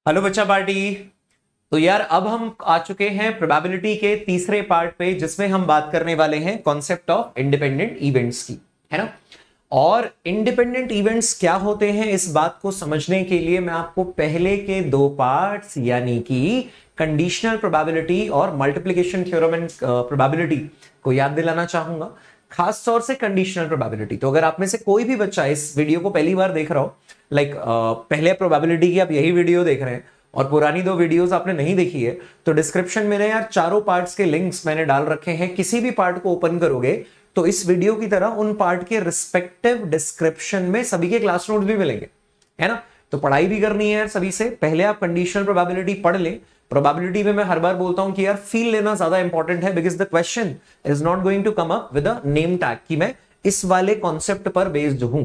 Hello बच्चा party. तो यार अब हम आ चुके हैं प्रोबेबिलिटी के तीसरे पार्ट पे, जिसमें हम बात करने वाले हैं कॉन्सेप्ट ऑफ इंडिपेंडेंट इवेंट्स की, है ना। और इंडिपेंडेंट इवेंट्स क्या होते हैं, इस बात को समझने के लिए मैं आपको पहले के दो पार्ट्स यानी कि कंडीशनल प्रोबेबिलिटी और मल्टीप्लिकेशन थ्योरम एंड प्रोबेबिलिटी को याद दिलाना चाहूंगा, खास तौर से कंडीशनल प्रोबेबिलिटी। तो अगर आप में से कोई भी बच्चा इस वीडियो को पहली बार देख रहा हो, लाइक पहले प्रोबेबिलिटी की आप यही वीडियो देख रहे हैं और पुरानी दो वीडियोस आपने नहीं देखी है, तो डिस्क्रिप्शन में यार चारों पार्ट्स के लिंक्स मैंने डाल रखे हैं। किसी भी पार्ट को ओपन करोगे तो इस वीडियो की तरह उन पार्ट के रिस्पेक्टिव डिस्क्रिप्शन में सभी के क्लास नोट्स भी मिलेंगे, है ना। तो पढ़ाई भी करनी है यार सभी से। पहले आप कंडीशनल प्रोबेबिलिटी पढ़ लें। प्रोबेबिलिटी में मैं हर बार बोलता हूं कि यार फील लेना ज्यादा इंपॉर्टेंट है, because the question is not going to come up with a name tag कि मैं इस वाले कॉन्सेप्ट पर बेस्ड हूं।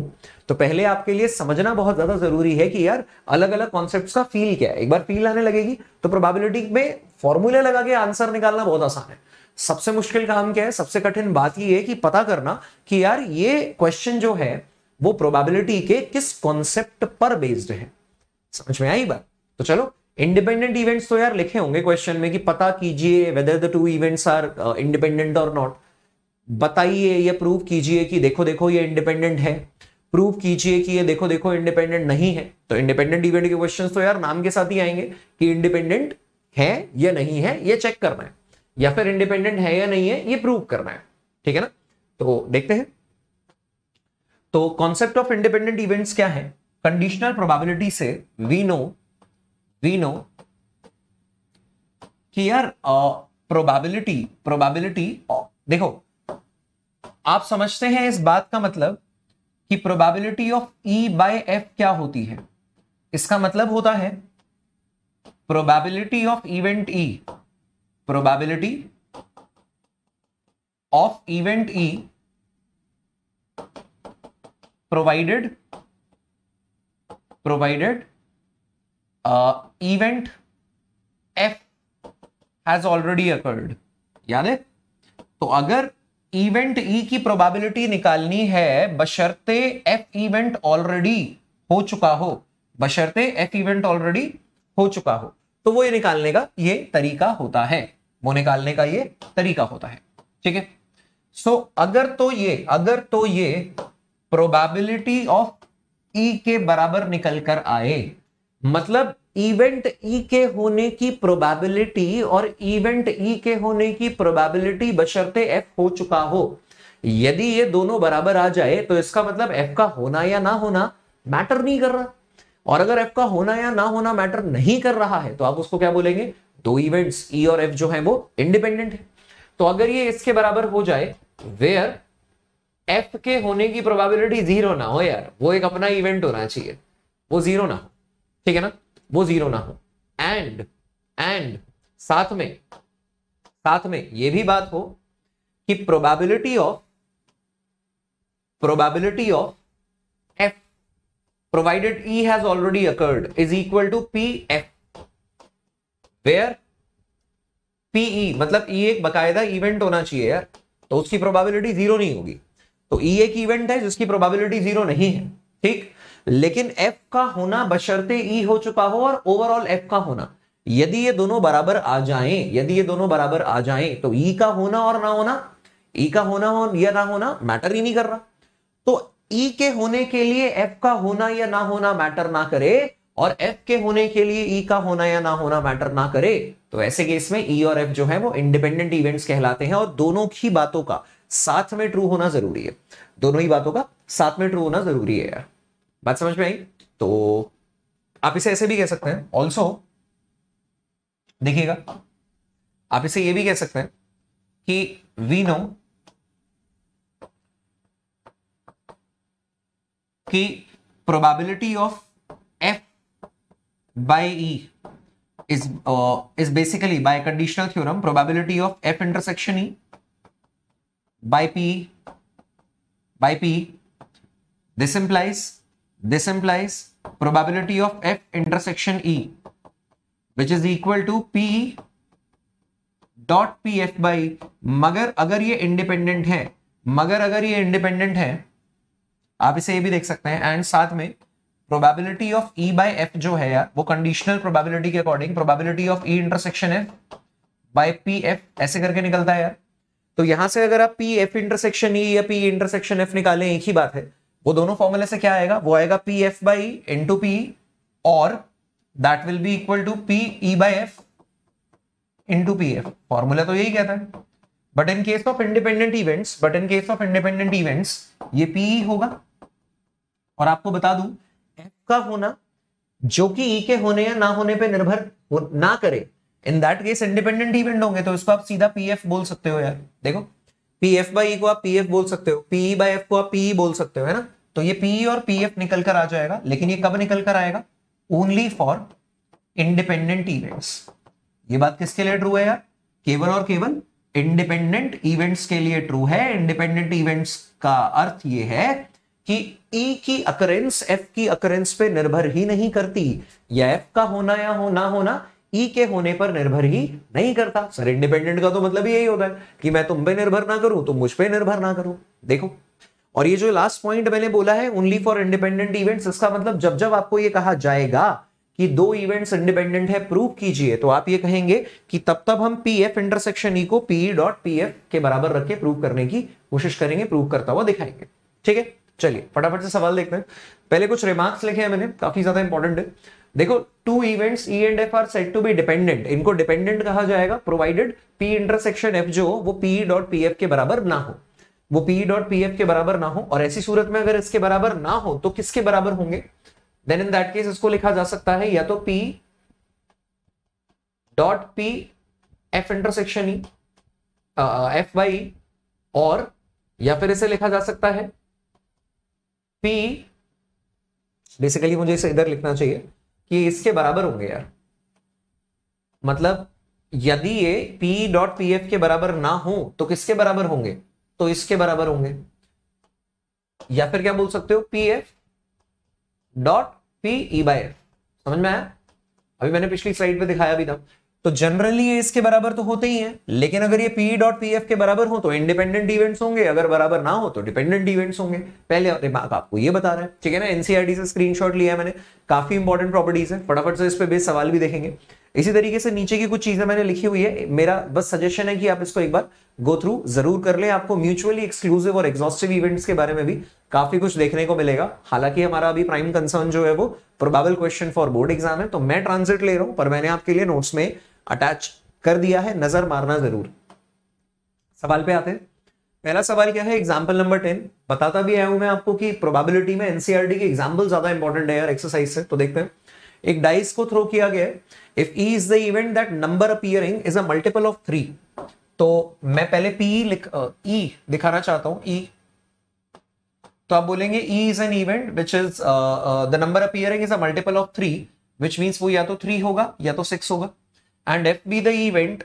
तो पहले आपके लिए समझना बहुत ज्यादा जरूरी है कि यार अलग अलग कॉन्सेप्ट्स का फील क्या है। एक बार फील आने लगेगी तो प्रोबेबिलिटी में फॉर्मूले लगा के आंसर निकालना बहुत आसान है। सबसे मुश्किल काम क्या है, सबसे कठिन बात यह है कि पता करना कि यार ये क्वेश्चन जो है वो प्रोबेबिलिटी के किस कॉन्सेप्ट पर बेस्ड है। समझ में आई बात? तो चलो, इंडिपेंडेंट इवेंट्स तो यार लिखे होंगे क्वेश्चन में कि पता कीजिए whether the two events are independent और नॉट। बताइए या प्रूव कीजिए कि देखो देखो ये इंडिपेंडेंट है, प्रूव कीजिए कि ये देखो देखो इंडिपेंडेंट नहीं है। तो इंडिपेंडेंट इवेंट के क्वेश्चंस तो यार नाम के साथ ही आएंगे कि इंडिपेंडेंट है या नहीं है ये चेक करना है, या फिर इंडिपेंडेंट है या नहीं है ये प्रूव करना है। ठीक है ना। तो देखते हैं। तो कॉन्सेप्ट ऑफ इंडिपेंडेंट इवेंट्स क्या है? कंडीशनल प्रोबेबिलिटी से वी नो कि यार प्रोबेबिलिटी देखो, आप समझते हैं इस बात का मतलब कि probability of E by F क्या होती है। इसका मतलब होता है probability of event E, probability of event E provided event F has already occurred. याद है? तो अगर इवेंट ई की प्रोबेबिलिटी निकालनी है बशर्ते एफ इवेंट ऑलरेडी हो चुका हो, बशर्ते एफ इवेंट ऑलरेडी हो चुका हो, तो वो ये निकालने का ये तरीका होता है, वो निकालने का ये तरीका होता है। ठीक है। सो अगर तो ये प्रोबेबिलिटी ऑफ ई के बराबर निकल कर आए, मतलब इवेंट ई के होने की प्रोबेबिलिटी और इवेंट ई के होने की प्रोबेबिलिटी बशर्ते एफ हो चुका हो, यदि ये दोनों बराबर आ जाए तो इसका मतलब एफ का होना या ना होना मैटर नहीं कर रहा। और अगर एफ का होना या ना होना मैटर नहीं कर रहा है तो आप उसको क्या बोलेंगे? दो इवेंट्स ई और एफ जो है वो इंडिपेंडेंट है। तो अगर ये इसके बराबर हो जाए वेयर एफ के होने की प्रोबेबिलिटी जीरो ना हो, यार वो एक अपना इवेंट होना चाहिए, वो जीरो ना हो। ठीक है ना, वो जीरो ना हो। एंड साथ में ये भी बात हो कि probability of F provided E has already occurred is equal to P F, where PE मतलब ई एक बकायदा इवेंट होना चाहिए यार, तो उसकी प्रोबेबिलिटी जीरो नहीं होगी। तो ई एक इवेंट है जिसकी प्रोबेबिलिटी जीरो नहीं है, ठीक। लेकिन एफ का होना बशर्ते ई हो चुका हो और ओवरऑल एफ का होना, यदि ये दोनों बराबर आ जाएं तो ई का होना और ना होना, ई का होना हो या ना होना मैटर ही नहीं कर रहा। तो ई के होने के लिए एफ का होना या ना होना मैटर ना करे और एफ के होने के लिए ई का होना या ना होना मैटर ना करे, तो ऐसे केस में ई और एफ जो है वो इंडिपेंडेंट इवेंट्स कहलाते हैं। और दोनों की बातों का साथ में ट्रू होना जरूरी है, दोनों ही बातों का साथ में ट्रू होना जरूरी है यार। बात समझ में आई? तो आप इसे ऐसे भी कह सकते हैं ऑल्सो, देखिएगा, आप इसे ये भी कह सकते हैं कि वी नो कि probability of F by E is basically by conditional theorem probability of f intersection e by p. This implies probability of f intersection e which is equal to p dot pf by e। मगर अगर ये independent है, आप इसे ये भी देख सकते हैं एंड साथ में probability of E by F जो है यार, वो कंडीशनल प्रोबेबिलिटी के according probability of E intersection F by P F ऐसे करके निकलता है यार। तो यहां से अगर आप पी एफ इंटरसेक्शन ई या पी इंटरसेक्शन एफ निकालें, एक ही बात है, वो दोनों फॉर्मूले से क्या आएगा, वो आएगा P F by into P, और that will be equal to P E by F into P F. Formula तो यही कहता है। But in case of independent events ये पी होगा। और आपको बता दूं, एफ का होना जो कि ई के होने या ना होने पे निर्भर ना करे, in that case independent event होंगे, तो इसको आप सीधा पी एफ बोल सकते हो यार। देखो, पी एफ बाई ई को आप पी एफ बोल सकते हो, पी ई बाई एफ को आप पी ई बोल सकते हो, है ना। तो ये पी ई और पी एफ निकल कर आ जाएगा, लेकिन ये कब निकल कर आएगा, ओनली फॉर इंडिपेंडेंट इवेंट्स। ये बात किसके लिए ट्रू है यार, केवल और केवल इंडिपेंडेंट इवेंट्स के लिए ट्रू है। इंडिपेंडेंट इवेंट्स का अर्थ ये है कि ई की अकरेंस एफ की अकरेंस पे निर्भर ही नहीं करती, या एफ का होना या ना होना ई के होने पर निर्भर ही नहीं करता। सर इंडिपेंडेंट का तो मतलब यही होता है कि मैं तुम पे निर्भर ना करूं, तुम मुझ पे निर्भर ना करो। देखो, और ये जो लास्ट पॉइंट मैंने बोला है ओनली फॉर इंडिपेंडेंट इवेंट्स, इसका मतलब जब जब आपको ये कहा जाएगा कि दो इवेंट्स इंडिपेंडेंट है, प्रूव कीजिए, तो आप ये कहेंगे कि तब हम पी एफ इंटरसेक्शन ई को पी डॉट पी एफ के बराबर रख के प्रूव करने की कोशिश करेंगे, प्रूव करता हुआ दिखाएंगे। ठीक है, चलिए फटाफट से सवाल देखते हैं। पहले कुछ रिमार्क्स लिखे हैं मैंने, काफी ज्यादा इंपॉर्टेंट है। देखो, two events E and F are said to be dependent, इनको डिपेंडेंट कहा जाएगा प्रोवाइडेड पी इंटरसेक्शन एफ जो वो पी डॉट पी एफ के बराबर ना हो, वो पी डॉट पी एफ के बराबर ना हो। और ऐसी सूरत में अगर इसके बराबर ना हो तो किसके बराबर होंगे, देन इन दैट केस इसको लिखा जा सकता है या तो P dot P F intersection E F by, और या फिर इसे लिखा जा सकता है पी, बेसिकली मुझे इसे इधर लिखना चाहिए कि इसके बराबर होंगे यार। मतलब यदि ये पी डॉट पी एफ के बराबर ना हो तो किसके बराबर होंगे, तो इसके बराबर होंगे। या फिर क्या बोल सकते हो, P F dot P E by F. समझ में आया, अभी मैंने पिछली स्लाइड पे दिखाया भी था। तो जनरली ये इसके बराबर तो होते ही हैं, लेकिन अगर ये पी डॉट पी एफ के बराबर हो तो इंडिपेंडेंट इवेंट्स होंगे, अगर बराबर ना हो तो डिपेंडेंट इवेंट्स होंगे। पहले रिमार्क आपको ये बता रहा है, ठीक है ना। एनसीईआरटी से स्क्रीनशॉट लिया है मैंने, काफी इंपॉर्टेंट प्रॉपर्टीज है, फटाफट से इस पे बेस सवाल भी देखेंगे। इसी तरीके से नीचे की कुछ चीजें मैंने लिखी हुई है, मेरा बस सजेशन है कि आप इसको एक बार गो थ्रू जरूर कर ले। आपको म्यूचुअली एक्सक्लूसिव और एग्जॉस्टिव इवेंट्स के बारे में भी काफी कुछ देखने को मिलेगा। हालांकि हमारा अभी प्राइम कंसर्न जो है वो probable question for board exam है, तो मैं ट्रांजिट ले रहा हूं, पर मैंने आपके लिए नोट्स में अटैच कर दिया है, नजर मारना जरूर। सवाल पे आते हैं। पहला सवाल क्या है, एग्जांपल नंबर 10। बताता भी आया हूं मैं आपको कि प्रोबेबिलिटी में एनसीईआरटी के एग्जांपल ज्यादा इंपॉर्टेंट है यार एक्सरसाइज से। तो देखते हैं, एक डाइस को थ्रो किया गया है, if E is the event that number appearing is a multiple of 3। तो मैं पहले पी ई दिखाना चाहता हूं, ई, तो आप बोलेंगे E is an event which is the number appearing is a multiple of 3, which means वो या तो 3 होगा या तो 6 होगा। And F be the event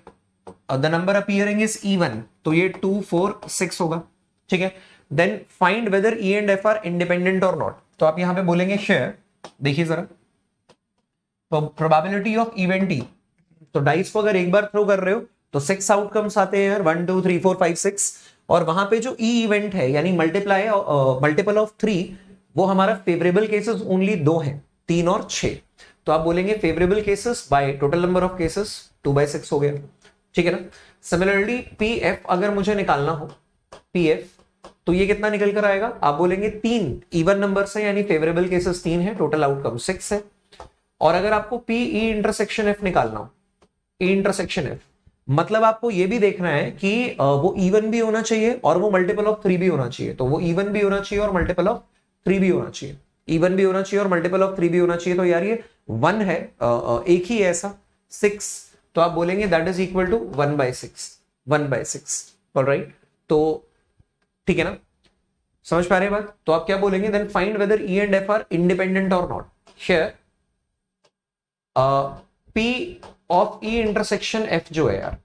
the number appearing is even, तो ये 2 4 6 होगा, ठीक है। Then find whether E and F are independent और नॉट। तो आप यहां पे बोलेंगे शेयर, देखिए जरा, तो प्रोबेबिलिटी ऑफ इवेंट ई, तो डाइस को अगर एक बार थ्रो कर रहे हो तो 6 आउटकम्स आते हैं यार, 1 2 3 4 5 6। और वहां पे जो ई इवेंट है यानी मल्टीपल ऑफ 3, वो हमारा फेवरेबल केसेस ओनली 2 हैं, 3 और 6। तो आप बोलेंगे favourable cases by total number of cases 2/6 हो गया, ठीक है ना। सिमिलरली पी एफ अगर मुझे निकालना हो, पी एफ, तो ये कितना निकल कर आएगा, आप बोलेंगे 3 इवन नंबर से, यानी फेवरेबल केसेस 3 है, टोटल आउटकम 6 है। और अगर आपको पी ई इंटरसेक्शन एफ निकालना हो, ई इंटरसेक्शन एफ, मतलब आपको ये भी देखना है कि वो इवन भी होना चाहिए और वो मल्टीपल ऑफ 3 भी होना चाहिए। तो वो इवन भी होना चाहिए और मल्टीपल ऑफ 3 भी होना चाहिए, इवन भी होना चाहिए और मल्टीपल ऑफ 3 भी होना चाहिए। तो यार ये 1 है, एक ही है ऐसा 6, तो आप बोलेंगे that is equal to 1/6। Alright, तो ठीक है ना, समझ पा रहे हैं बात। तो आप क्या बोलेंगे, then find whether E and F are independent और not. Share P of E intersection F जो है यार,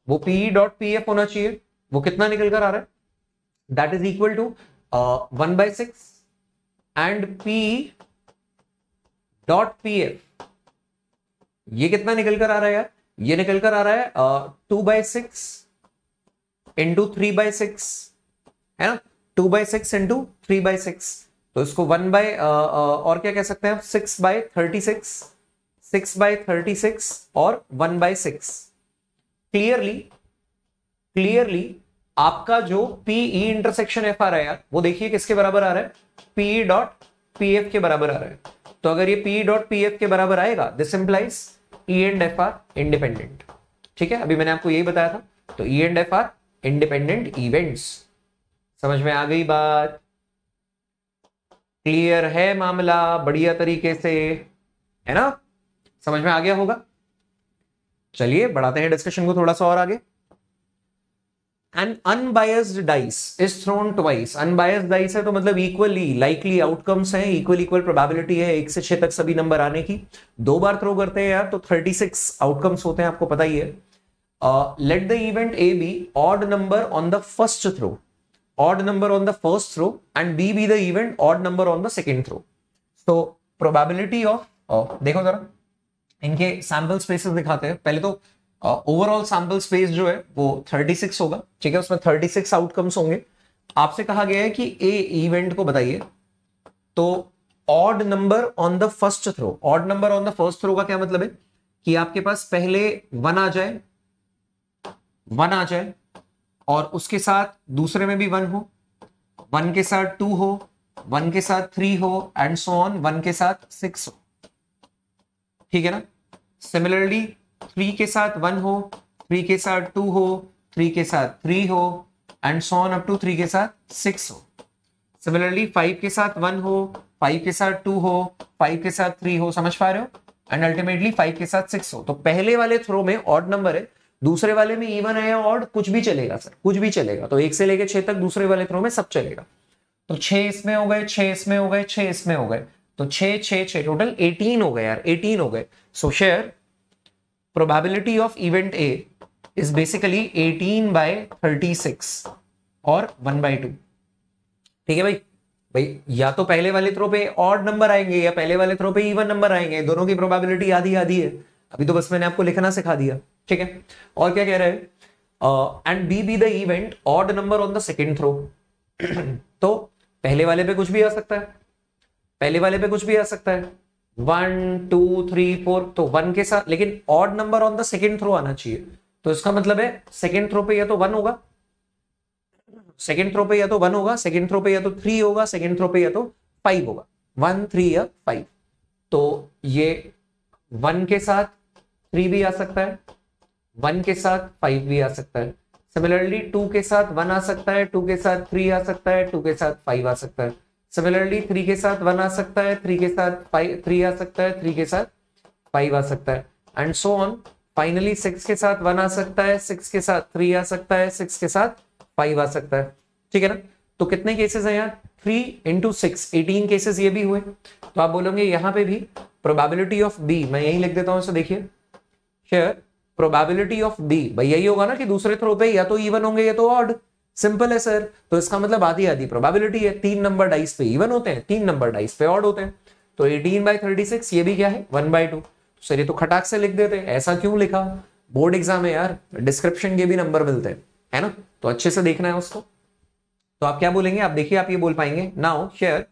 वो पी डॉट पी एफ होना चाहिए। वो कितना निकल कर आ रहा है, that is equal to 1/6 and P dot P F, ये कितना निकल कर आ रहा है यार, ये निकल कर आ रहा है 2/6 इंटू 3/6, है ना, 2/6 इंटू 3/6। तो इसको 1 और क्या कह सकते हैं आप, 6/36, 6/36 और 1/6। क्लियरली आपका जो पीई इंटरसेक्शन एफ आ रहा है यार, वो देखिए किसके बराबर आ रहा है, पीई डॉट पीएफ के बराबर आ रहा है। तो अगर ये पीई डॉट पीएफ के बराबर आएगा, this implies E and F are independent. ठीक है, अभी मैंने आपको यही बताया था। तो ई and F are independent events. समझ में आ गई बात? क्लियर है मामला बढ़िया तरीके से, है ना? समझ में आ गया होगा। चलिए बढ़ाते हैं डिस्कशन को थोड़ा सा और आगे। An unbiased dice is thrown twice. Unbiased dice है तो मतलब इक्वली लाइकली आउटकम्स हैं, इक्वल प्रोबेबिलिटी है 1 से 6 तक सभी नंबर आने की। 2 बार थ्रो करते हैं यार तो 36 आउटकम्स होते हैं, आपको पता ही है। Let the event A be odd number on the first throw, odd number on the first throw, and B be the event odd number on the second throw. तो प्रोबेबिलिटी ऑफ, देखो जरा इनके सैंपल स्पेसेस दिखाते हैं। पहले तो overall sample space जो है वो 36 होगा, ठीक है, उसमें 36 आउटकम्स होंगे। आपसे कहा गया है कि ए इवेंट को बताइए, तो odd number on the first throw. Odd number on the first throw का क्या मतलब है कि आपके पास पहले 1 आ जाए, 1 आ जाए, और उसके साथ दूसरे में भी 1 हो, 1 के साथ 2 हो, 1 के साथ 3 हो, एंड सो ऑन, 1 के साथ 6 हो। ठीक है ना? सिमिलरली 3 के साथ 1 हो, 3 के साथ 2 हो, 3 के साथ 3 हो, and so on up to 3 के साथ 6 हो। सिमिलरली 5 के साथ 1 हो, 5 के साथ 2 हो, 5 के साथ 3 हो, समझ पा रहे हो? एंड अल्टीमेटली 5 के साथ 6 हो। तो पहले वाले थ्रो में ऑड नंबर है, दूसरे वाले में इवन है या ऑड, कुछ भी चलेगा सर, कुछ भी चलेगा। तो 1 से लेकर 6 तक दूसरे वाले थ्रो में सब चलेगा। तो 6 इसमें हो गए, 6 इसमें हो गए, 6 इसमें हो गए, तो 6 6 6 टोटल 18 हो गए यार, 18 हो गए। सो share probability of event A is basically 18/36 और 1/2। ठीक है भाई या तो पहले वाले थ्रो पे ऑड नंबर आएंगे या पहले वाले थ्रो पे इवन नंबर आएंगे, दोनों की प्रोबेबिलिटी आधी आधी है। अभी तो बस मैंने आपको लिखना सिखा दिया। ठीक है, और क्या कह रहे हैं, and B be the event odd number on the second throw. तो पहले वाले पे कुछ भी आ सकता है, पहले वाले पे कुछ भी आ सकता है, 1 2 3 4, तो 1 के साथ, लेकिन odd number on the second throw आना चाहिए। तो इसका मतलब है सेकेंड थ्रो पे या तो 1 होगा, सेकेंड थ्रो पे या तो 1 होगा, सेकेंड थ्रो पे या तो 3 होगा, सेकेंड थ्रो पे या तो 5 होगा, 1 3 या 5। तो ये 1 के साथ 3 भी आ सकता है, 1 के साथ 5 भी आ सकता है। सिमिलरली 2 के साथ 1 आ सकता है, 2 के साथ 3 आ सकता है, 2 के साथ 5 आ सकता है। सिमिलरली 3 के साथ 1 आ सकता है, 3 के साथ 3 आ सकता है, 3 के साथ 5 आ सकता है, एंड सो ऑन। फाइनली 6 के साथ 1 आ सकता है, 6 के साथ 3 आ सकता है, 6 के साथ 5 आ सकता है। ठीक है ना? तो कितने केसेस हैं यार, 3 × 6, 18 केसेस ये भी हुए। तो आप बोलोगे यहां पे भी प्रोबेबिलिटी ऑफ बी, मैं यही लिख देता हूं इसे, देखिए शेयर प्रोबेबिलिटी ऑफ बी, भाई यही होगा ना कि दूसरे थ्रो पे या तो इवन होंगे या तो ऑड। सिंपल है सर। तो इसका मतलब आधी आधी प्रोबेबिलिटी है। 3 नंबर डाइस पे इवन होते हैं, 3 नंबर डाइस पे ऑड होते हैं। तो 18/36 ये भी क्या है, 1/2। सर ये तो खटाक से लिख देते हैं, ऐसा क्यों लिखा? बोर्ड एग्जाम है यार, डिस्क्रिप्शन के भी नंबर मिलते हैं, है ना? तो अच्छे से देखना है उसको। तो आप क्या बोलेंगे, आप देखिए आप ये बोल पाएंगे नाउ शेयर,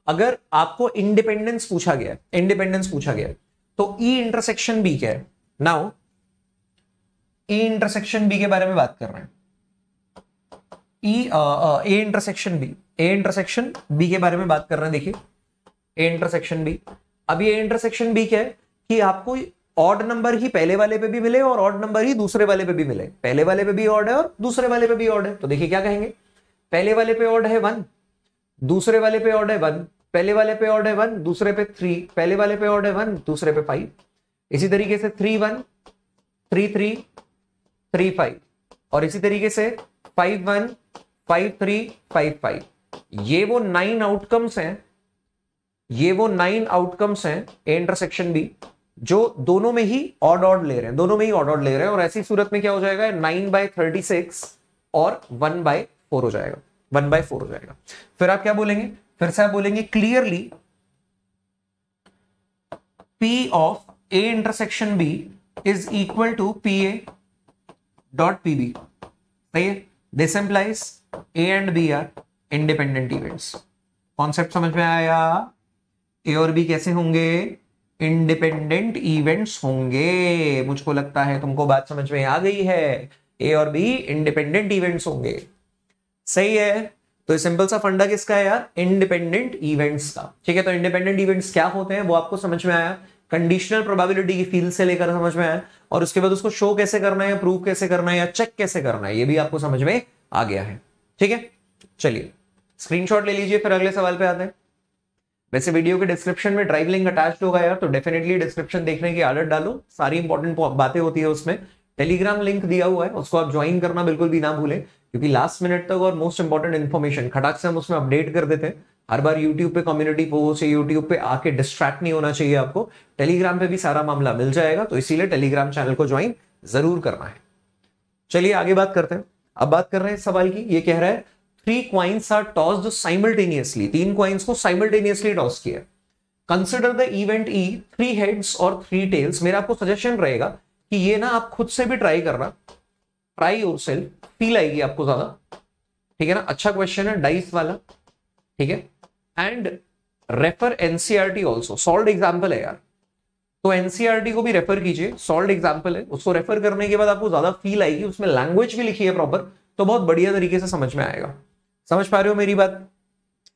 अगर आपको इंडिपेंडेंस पूछा गया, इंडिपेंडेंस पूछा गया, तो ई इंटरसेक्शन बी क्या है? नाउ ई इंटरसेक्शन बी के बारे में बात कर रहे हैं। A intersection B, A intersection B के बारे में बात कर रहे हैं। देखिए ए इंटरसेक्शन बी, अब ये इंटरसेक्शन बी क्या है कि आपको ऑड नंबर ही पहले वाले पे भी मिले और ऑड नंबर ही दूसरे वाले पे भी मिले। पहले वाले पे भी ऑड है और दूसरे वाले पे भी ऑड है। तो देखिए क्या कहेंगे, पहले वाले पे ऑड है 1, दूसरे वाले पे ऑड है 1, पहले वाले पे ऑड है 1, दूसरे पे 3, पहले वाले पे ऑड है 1, दूसरे पे 5। इसी तरीके से 3 1, 3 3, 3 5, और इसी तरीके से 5 1, 5 3, 5 5। ये वो 9 आउटकम्स हैं, ये वो 9 आउटकम्स हैं ए इंटरसेक्शन बी, जो दोनों में ही ऑड ऑड ले रहे हैं, दोनों में ही ऑड ऑड ले रहे हैं। और ऐसी सूरत में क्या हो जाएगा, 9/36 और 1/4 हो जाएगा, 1/4 हो जाएगा। फिर आप क्या बोलेंगे, फिर से आप बोलेंगे clearly P of A intersection B is equal to PA dot PB। सही है? This implies A and B are independent events. Concept समझ में आया? ए और बी कैसे होंगे? इंडिपेंडेंट इवेंट्स होंगे। मुझको लगता है तुमको बात समझ में आ गई है। ए और बी इंडिपेंडेंट इवेंट्स होंगे। सही है। तो सिंपल सा फंडा किसका है यार? इंडिपेंडेंट इवेंट्स का। ठीक है, तो इंडिपेंडेंट इवेंट्स क्या होते हैं वो आपको समझ में आया। कंडीशनल प्रोबेबिलिटी की फील्ड से लेकर समझ में आया, और उसके बाद उसको शो कैसे करना है, प्रूव कैसे करना है, या चेक कैसे करना है, ये भी आपको समझ में आ गया है। ठीक है, चलिए स्क्रीनशॉट ले लीजिए, फिर अगले सवाल पे आते हैं। वैसे वीडियो के डिस्क्रिप्शन में ड्राइव लिंक अटैच्ड होगा यार, तो डेफिनेटली डिस्क्रिप्शन देखने की आदत डालो, सारी इंपॉर्टेंट बातें होती है उसमें। टेलीग्राम लिंक दिया हुआ है, उसको आप ज्वाइन करना बिल्कुल भी ना भूलें, क्योंकि लास्ट मिनट तक और मोस्ट इंपॉर्टेंट इन्फॉर्मेशन खटाक से हम उसमें अपडेट कर देते हैं। हर बार यूट्यूब पे कम्युनिटी पोस्ट या यूट्यूब पे आके डिस्ट्रैक्ट नहीं होना चाहिए आपको। टेलीग्राम पे भी सारा मामला मिल जाएगा, तो इसीलिए टेलीग्राम चैनल को ज्वाइन जरूर करना है। चलिए आगे बात करते हैं। अब बात कर रहे हैं सवाल की। ये कह रहा है 3 coins are tossed simultaneously, 3 coins को simultaneously टॉस किया। Consider the event E 3 heads और 3 tails। मेरा आपको सजेशन रहेगा कि ये ना आप खुद से भी ट्राई करना, ट्राई योरसेल्फ, फील आएगी आपको ज्यादा। ठीक है ना, अच्छा क्वेश्चन है, डाइस वाला। ठीक है, and refer NCERT also, solved example है यार, तो एनसीईआरटी को भी रेफर कीजिए, सॉल्व्ड एग्जाम्पल है, उसको रेफर करने के बाद आपको ज्यादा फील आएगी, उसमें लैंग्वेज भी लिखी है प्रॉपर, तो बहुत बढ़िया तरीके से समझ में आएगा। समझ पा रहे हो मेरी बात,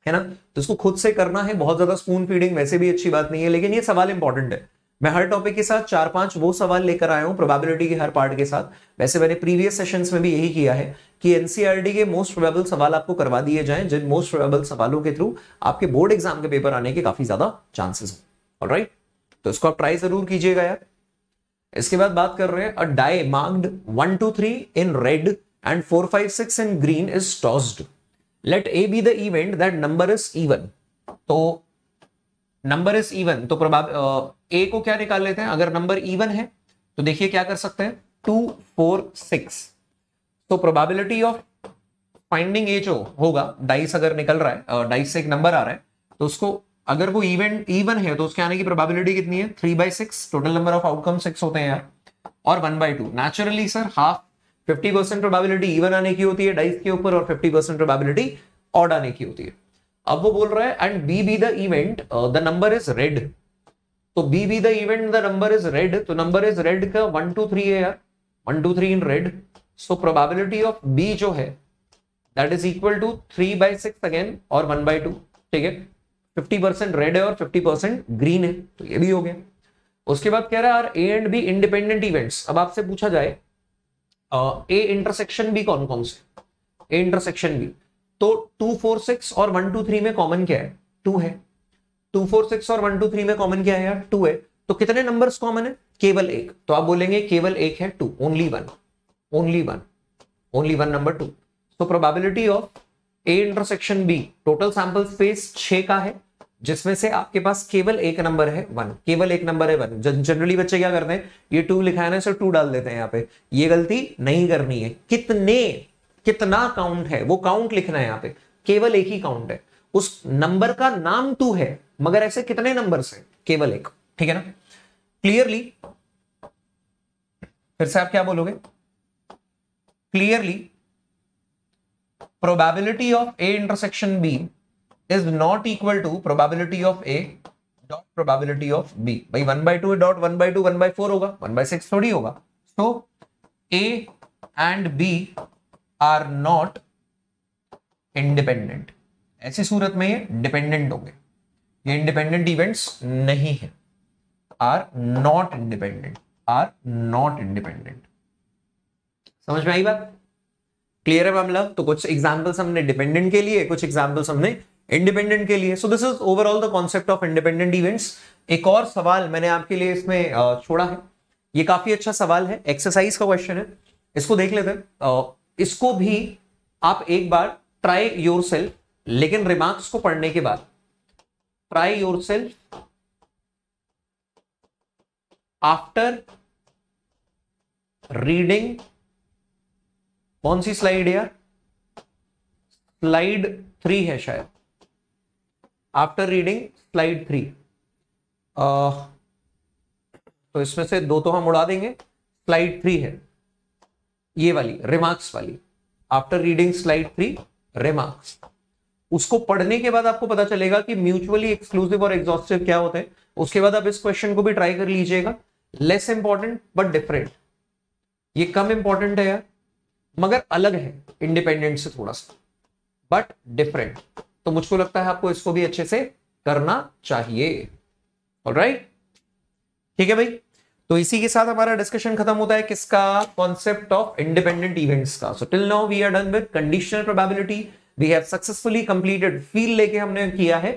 है ना? तो इसको खुद से करना है, बहुत ज्यादा स्पून फीडिंग वैसे भी अच्छी बात नहीं है, लेकिन ये सवाल इंपॉर्टेंट है। मैं हर टॉपिक के साथ 4-5 वो सवाल लेकर आया हूं प्रोबेबिलिटी के हर पार्ट के साथ। वैसे मैंने प्रीवियस सेशंस में भी यही किया है कि एनसीईआरटी के मोस्ट प्रोबेबल सवाल आपको करवा दिए जाएं, जिन मोस्ट प्रोबेबल सवालों के थ्रू आपके बोर्ड एग्जाम के पेपर आने के काफी ज्यादा चांसेस हो। ऑलराइट, तो इसको आप ट्राई जरूर कीजिएगा यार। इसके बाद बात कर रहे हैं, a die marked 1 2 3 in red and 4 5 6 in green is tossed. Let A be the event that number is even. तो नंबर इज इवन, तो ए को क्या निकाल लेते हैं? अगर नंबर इवन है तो देखिए क्या कर सकते हैं, 2 4 6। तो प्रोबेबिलिटी ऑफ फाइंडिंग ए जो होगा, डाइस अगर निकल रहा है, डाइस से एक नंबर आ रहा है, तो उसको अगर वो इवन है तो उसके आने की प्रोबेबिलिटी कितनी है? 3/6। टोटल नंबर ऑफ आउटकम 6 होते हैं यार, और 1/2। Naturally sir half 50% probability even आने की होती है डाइस के ऊपर, और 50% प्रोबेबिलिटी ऑड आने की होती है। अब वो बोल रहा है and B be the event the number is red. तो B be the event the number is red, तो नंबर इज रेड का 1 2 3 है यार, 1 2 3 in red. So probability of B जो है that is equal to 3/6 again और 1/2। ठीक है, 50% रेड है और 50% ग्रीन है, तो ये भी हो गया। उसके बाद कह रहा है A and be independent events. अब आपसे पूछा जाए ए इंटरसेक्शन बी कौन कौन से? ए इंटरसेक्शन बी, तो 2 4 6 और 1 2 3 में कॉमन क्या है? 2 है। 2 4 6 और 1 2 3 में कॉमन क्या है यार? 2 है। तो कितने नंबर्स कॉमन है? केवल एक। तो आप बोलेंगे केवल एक है, 2, only one, only one, only one number 2। तो probability of A intersection B, total sample space 6 का है, जिसमें से आपके पास केवल एक नंबर है 1, केवल एक नंबर है 1। जनरली बच्चे क्या करते हैं, ये 2 लिखा है ना, इसे 2 डाल देते हैं यहाँ पे। ये गलती नहीं करनी है। कितना काउंट है वो काउंट लिखना है यहाँ पे, केवल एक ही काउंट है। उस नंबर का नाम 2 है, मगर ऐसे कितने नंबर से? केवल एक। ठीक है ना? क्लियरली, फिर से आप क्या बोलोगे? Clearly probability of A intersection B is not equal to probability of A dot probability of B। भाई 1/2 dot 1/2 1/4 होगा, 1/6 थोड़ी होगा। So A and B are not independent। ऐसी सूरत में ये डिपेंडेंट होंगे, ये इंडिपेंडेंट इवेंट्स नहीं है। Are not independent, are not independent. समझ में आई बात? क्लियर है मामला? तो कुछ एग्जांपल्स हमने डिपेंडेंट के लिए, कुछ एग्जांपल्स हमने इंडिपेंडेंट के लिए। So this is overall the concept of independent events. एक और सवाल मैंने आपके लिए इसमें छोड़ा है, ये काफी अच्छा सवाल है, एक्सरसाइज का क्वेश्चन है, इसको देख लेते हैं। इसको भी आप एक बार ट्राई योरसेल्फ, लेकिन रिमार्क्स को पढ़ने के बाद। ट्राई योरसेल्फ आफ्टर रीडिंग, कौन सी स्लाइड है यार? स्लाइड 3 है शायद। After reading slide 3। तो इसमें से 2 तो हम उड़ा देंगे, स्लाइड 3 है ये वाली, रिमार्क्स वाली। After reading slide 3 remarks. उसको पढ़ने के बाद आपको पता चलेगा कि म्यूचुअली एक्सक्लूसिव और एग्जॉस्टिव क्या होते हैं। उसके बाद आप इस क्वेश्चन को भी ट्राई कर लीजिएगा। लेस इंपॉर्टेंट बट डिफरेंट, ये कम इंपॉर्टेंट है यार, मगर अलग है इंडिपेंडेंट से थोड़ा सा, बट डिफरेंट। तो मुझको लगता है आपको इसको भी अच्छे से करना चाहिए। ऑलराइट, ठीक है भाई। तो इसी के साथ हमारा डिस्कशन खत्म होता है किसका, कॉन्सेप्ट ऑफ इंडिपेंडेंट इवेंट्स का। So till now we are done with conditional probability, we have successfully completed फील लेके हमने किया है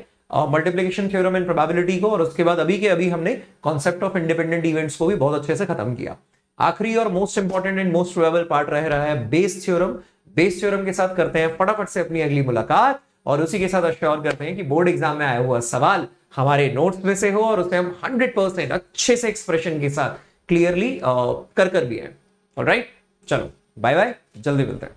मल्टीप्लिकेशन थ्योरम एंड प्रोबेबिलिटी को, और उसके बाद अभी के अभी हमने कॉन्सेप्ट ऑफ इंडिपेंडेंट इवेंट्स को भी बहुत अच्छे से खत्म किया। आखिरी और most important and most probable part रह रहा है बेस थ्योरम। बेस थ्योरम के साथ करते हैं फटाफट से अपनी अगली मुलाकात, और उसी के साथ अश्योर करते हैं कि बोर्ड एग्जाम में आया हुआ सवाल हमारे नोट्स में से हो और उसे हम 100% अच्छे से एक्सप्रेशन के साथ क्लियरली कर भी है। ऑलराइट, चलो बाय बाय, जल्दी मिलते हैं।